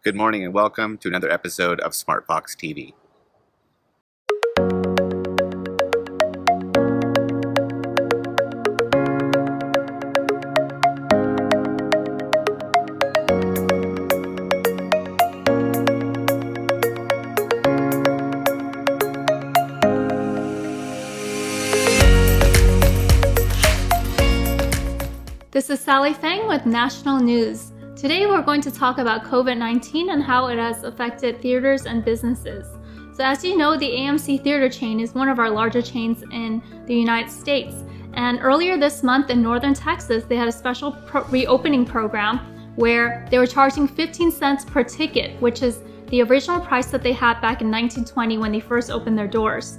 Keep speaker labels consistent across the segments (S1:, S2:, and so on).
S1: Good morning and welcome to another episode of SmartFox TV.
S2: This is Sally Fang with National News. Today we're going to talk about COVID-19 and how it has affected theaters and businesses. So as you know, the AMC theater chain is one of our larger chains in the United States. And earlier this month in northern Texas, they had a special reopening program where they were charging 15 cents per ticket, which is the original price that they had back in 1920 when they first opened their doors.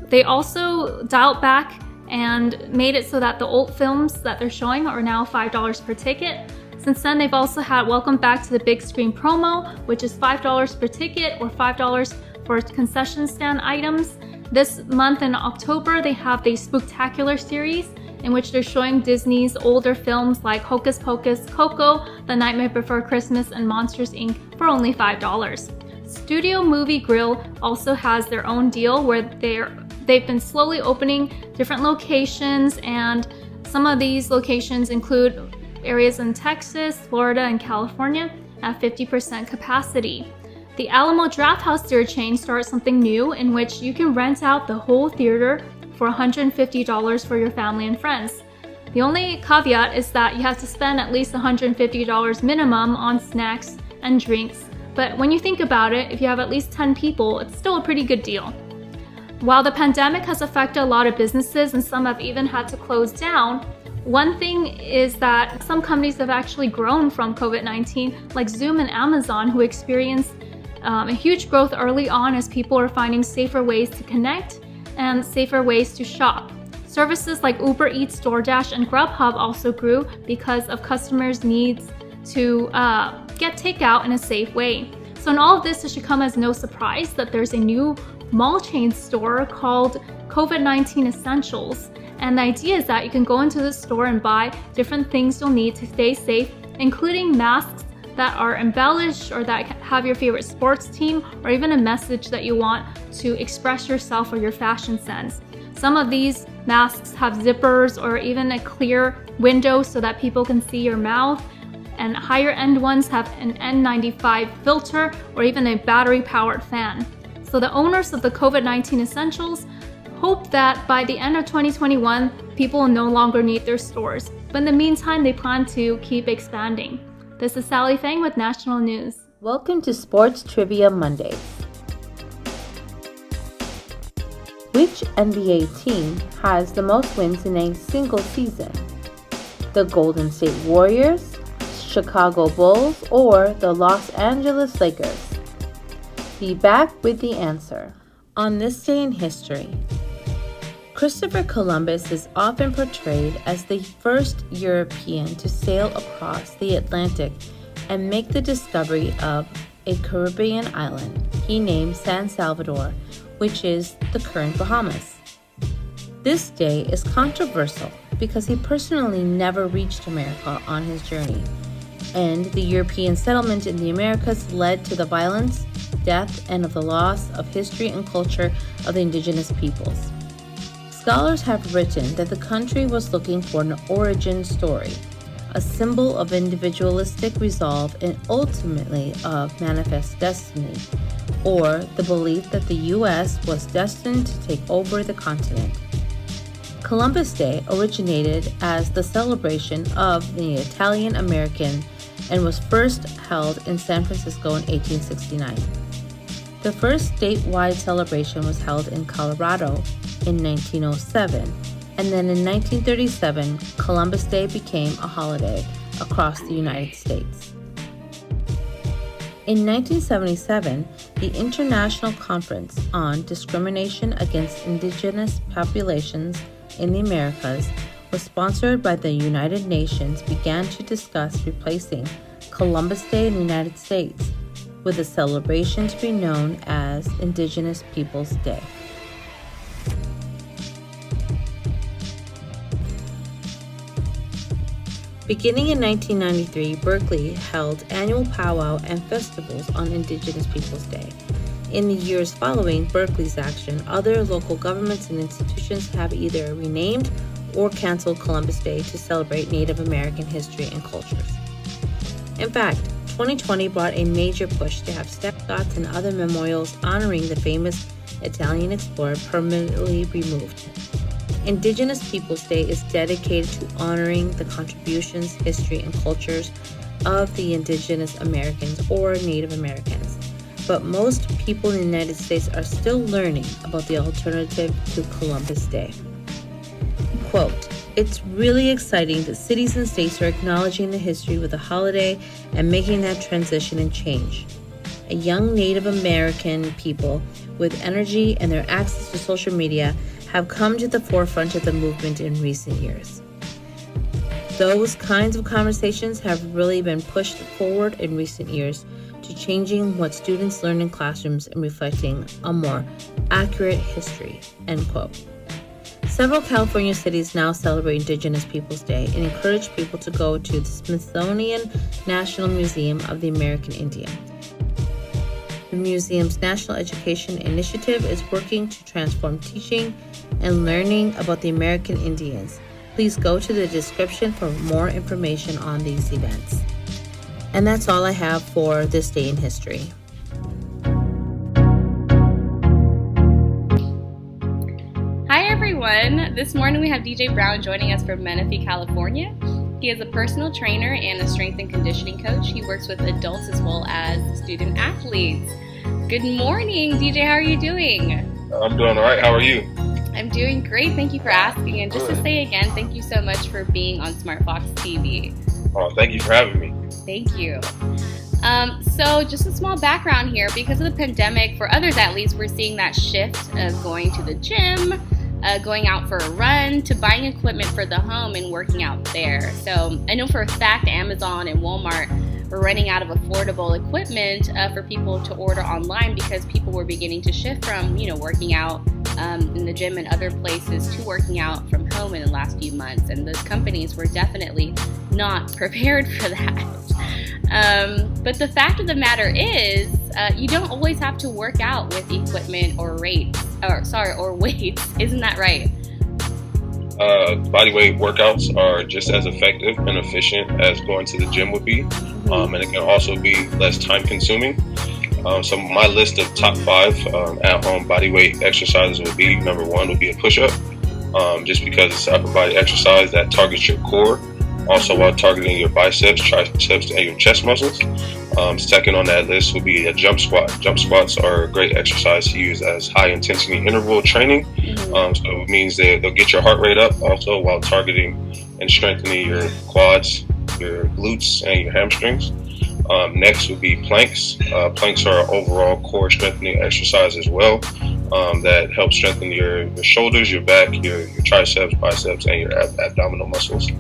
S2: They also dialed back and made it so that the old films that they're showing are now $5 per ticket. Since then, they've also had Welcome Back to the Big Screen promo, which is $5 per ticket or $5 for concession stand items. This month in October, they have the Spooktacular series in which they're showing Disney's older films like Hocus Pocus, Coco, The Nightmare Before Christmas, and Monsters, Inc. for only $5. Studio Movie Grill also has their own deal where they've been slowly opening different locations, and some of these locations include areas in Texas, Florida, and California at 50% capacity. The Alamo Drafthouse theater chain starts something new in which you can rent out the whole theater for $150 for your family and friends. The only caveat is that you have to spend at least $150 minimum on snacks and drinks, but when you think about it, if you have at least 10 people, it's still a pretty good deal. While the pandemic has affected a lot of businesses and some have even had to close down, one thing is that some companies have actually grown from COVID-19, like Zoom and Amazon, who experienced a huge growth early on as people are finding safer ways to connect and safer ways to shop. Services like Uber Eats, DoorDash, and Grubhub also grew because of customers' needs to get takeout in a safe way. So in all of this, it should come as no surprise that there's a new mall chain store called COVID-19 Essentials. And the idea is that you can go into the store and buy different things you'll need to stay safe, including masks that are embellished or that have your favorite sports team, or even a message that you want to express yourself or your fashion sense. Some of these masks have zippers or even a clear window so that people can see your mouth, and higher end ones have an N95 filter or even a battery-powered fan. So the owners of the COVID-19 Essentials hope that by the end of 2021, people will no longer need their stores. But in the meantime, they plan to keep expanding. This is Sally Fang with National News.
S3: Welcome to Sports Trivia Mondays. Which NBA team has the most wins in a single season? The Golden State Warriors, Chicago Bulls, or the Los Angeles Lakers? Be back with the answer. On this day in history, Christopher Columbus is often portrayed as the first European to sail across the Atlantic and make the discovery of a Caribbean island he named San Salvador, which is the current Bahamas. This day is controversial because he personally never reached America on his journey, and the European settlement in the Americas led to the violence, death, and of the loss of history and culture of the Indigenous peoples. Scholars have written that the country was looking for an origin story, a symbol of individualistic resolve and ultimately of manifest destiny, or the belief that the U.S. was destined to take over the continent. Columbus Day originated as the celebration of the Italian American and was first held in San Francisco in 1869. The first statewide celebration was held in Colorado in 1907, and then in 1937, Columbus Day became a holiday across the United States. In 1977, the International Conference on Discrimination Against Indigenous Populations in the Americas was sponsored by the United Nations, began to discuss replacing Columbus Day in the United States with a celebration to be known as Indigenous Peoples Day. Beginning in 1993, Berkeley held annual powwow and festivals on Indigenous Peoples Day. In the years following Berkeley's action, other local governments and institutions have either renamed or canceled Columbus Day to celebrate Native American history and cultures. In fact, 2020 brought a major push to have statues and other memorials honoring the famous Italian explorer permanently removed. Indigenous Peoples Day is dedicated to honoring the contributions, history, and cultures of the Indigenous Americans or Native Americans. But most people in the United States are still learning about the alternative to Columbus Day. Quote, "It's really exciting that cities and states are acknowledging the history with the holiday and making that transition and change. A young Native American people with energy and their access to social media have come to the forefront of the movement in recent years. Those kinds of conversations have really been pushed forward in recent years to changing what students learn in classrooms and reflecting a more accurate history," end quote. Several California cities now celebrate Indigenous Peoples Day and encourage people to go to the Smithsonian National Museum of the American Indian. The museum's National Education Initiative is working to transform teaching and learning about the American Indians. Please go to the description for more information on these events. And that's all I have for this day in history.
S4: Hi everyone! This morning we have DJ Brown joining us from Menifee, California. He is a personal trainer and a strength and conditioning coach. He works with adults as well as student athletes. Good morning, DJ. How are you doing?
S5: I'm doing all right. How are you?
S4: I'm doing great. Thank you for asking. And just to say again, thank you so much for being on SmartFox TV.
S5: Oh, thank you for having me.
S4: Thank you. So just a small background here. Because of the pandemic, for others at least, we're seeing that shift of going to the gym, going out for a run, to buying equipment for the home and working out there. So I know for a fact Amazon and Walmart were running out of affordable equipment for people to order online because people were beginning to shift from, working out in the gym and other places to working out from home in the last few months. And those companies were definitely not prepared for that. But the fact of the matter is, you don't always have to work out with equipment or weights. Isn't that right?
S5: Bodyweight workouts are just as effective and efficient as going to the gym would be. And it can also be less time consuming. So my list of top 5 at-home bodyweight exercises would be, number 1 would be a push-up, just because it's upper body exercise that targets your core, also while targeting your biceps, triceps, and your chest muscles. Second on that list would be a jump squat. Jump squats are a great exercise to use as high-intensity interval training. So it means that they'll get your heart rate up also while targeting and strengthening your quads, your glutes, and your hamstrings. Next would be planks. Planks are an overall core strengthening exercise as well that helps strengthen your shoulders, your back, your triceps, biceps, and your abdominal muscles.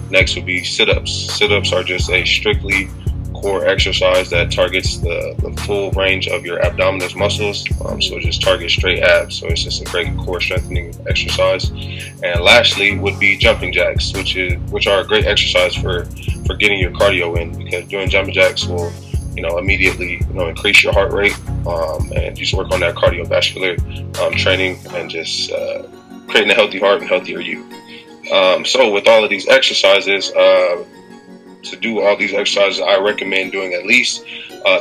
S5: Next would be sit-ups. Sit-ups are just a strictly core exercise that targets the full range of your abdominal muscles. So it just targets straight abs. So it's just a great core strengthening exercise. And lastly would be jumping jacks, which are a great exercise for getting your cardio in, because doing jumping jacks will immediately increase your heart rate and just work on that cardiovascular training and just creating a healthy heart and healthier you. So with all of these exercises, to do all these exercises, I recommend doing at least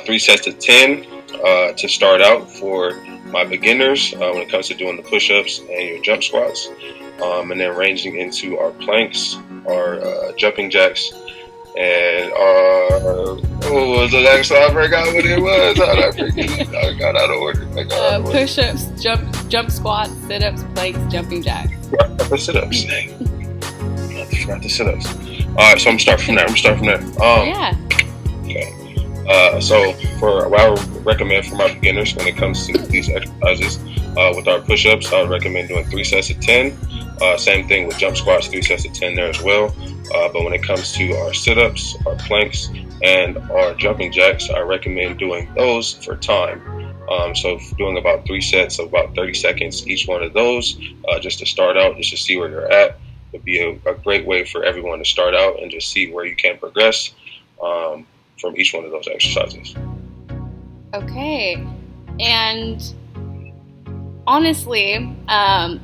S5: 3 sets of 10 to start out for my beginners when it comes to doing the push-ups and your jump squats, and then ranging into our planks, our jumping jacks, and what was the next one? I forgot what it was. I got out of order.
S4: Push-ups, jump squats, sit-ups, planks, jumping jacks.
S5: The sit-ups. I forgot the sit-ups. All right, so I'm gonna start from there.
S4: Yeah.
S5: Okay. So for what I would recommend for my beginners when it comes to these exercises, with our push-ups, I would recommend doing 3 sets of 10. Same thing with jump squats, 3 sets of 10 there as well. But when it comes to our sit-ups, our planks, and our jumping jacks, I recommend doing those for time. So doing about 3 sets of about 30 seconds each one of those, just to start out, just to see where you're at. would be a great way for everyone to start out and just see where you can progress from each one of those exercises.
S4: Okay, and honestly, I'm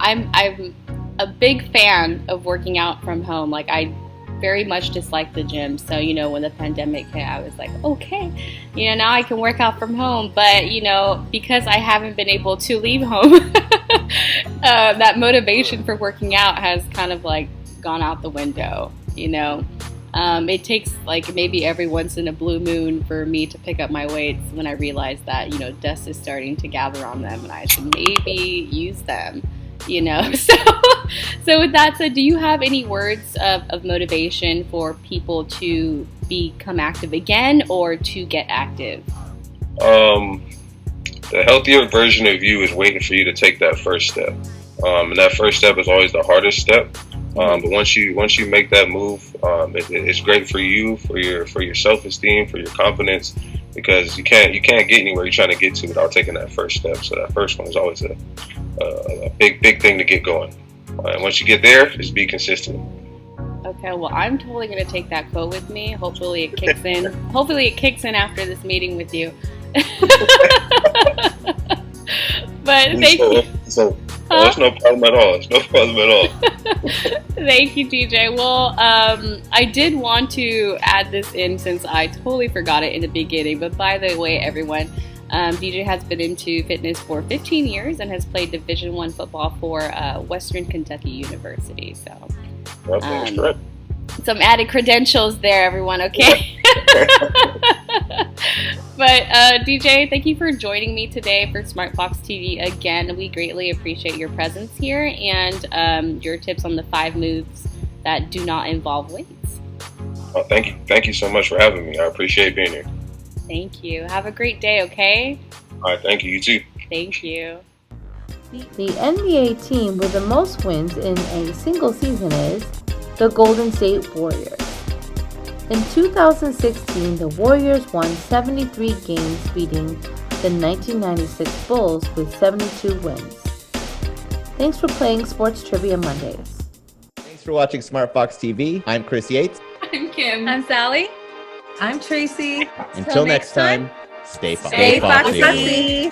S4: a big fan of working out from home. Like, I very much dislike the gym. So, when the pandemic hit, I was like, okay, now I can work out from home. But, because I haven't been able to leave home, that motivation for working out has kind of like gone out the window, It takes like maybe every once in a blue moon for me to pick up my weights when I realize that, dust is starting to gather on them and I should maybe use them. So with that said, do you have any words of motivation for people to become active again or to get active?
S5: The healthier version of you is waiting for you to take that first step. And that first step is always the hardest step. But once you make that move, it's great for you, for your self-esteem, for your confidence, because you can't get anywhere you're trying to get to without taking that first step. So that first one is always a big thing to get going. And once you get there, just be consistent.
S4: Okay, well, I'm totally going to take that quote with me. Hopefully it kicks in. Hopefully it kicks in after this meeting with you. But thank you.
S5: It's no problem at all. It's no problem at all.
S4: Thank you, DJ. Well, I did want to add this in since I totally forgot it in the beginning. But by the way, everyone, DJ has been into fitness for 15 years and has played Division I football for Western Kentucky University. So,
S5: that's correct.
S4: Some added credentials there, everyone. Okay. But DJ, thank you for joining me today for SmartFox TV. Again, we greatly appreciate your presence here and your tips on the 5 moves that do not involve weights.
S5: Oh, thank you so much for having me. I appreciate being here.
S4: Thank you. Have a great day, okay?
S5: All right, thank you. You too.
S4: Thank you.
S3: The NBA team with the most wins in a single season is the Golden State Warriors. In 2016, the Warriors won 73 games, beating the 1996 Bulls with 72 wins. Thanks for playing Sports Trivia Mondays.
S6: Thanks for watching SmartFox TV. I'm Chris Yates.
S4: I'm Kim.
S7: I'm Sally.
S8: I'm Tracy.
S6: Until next time, stay foxy.
S8: Stay foxy.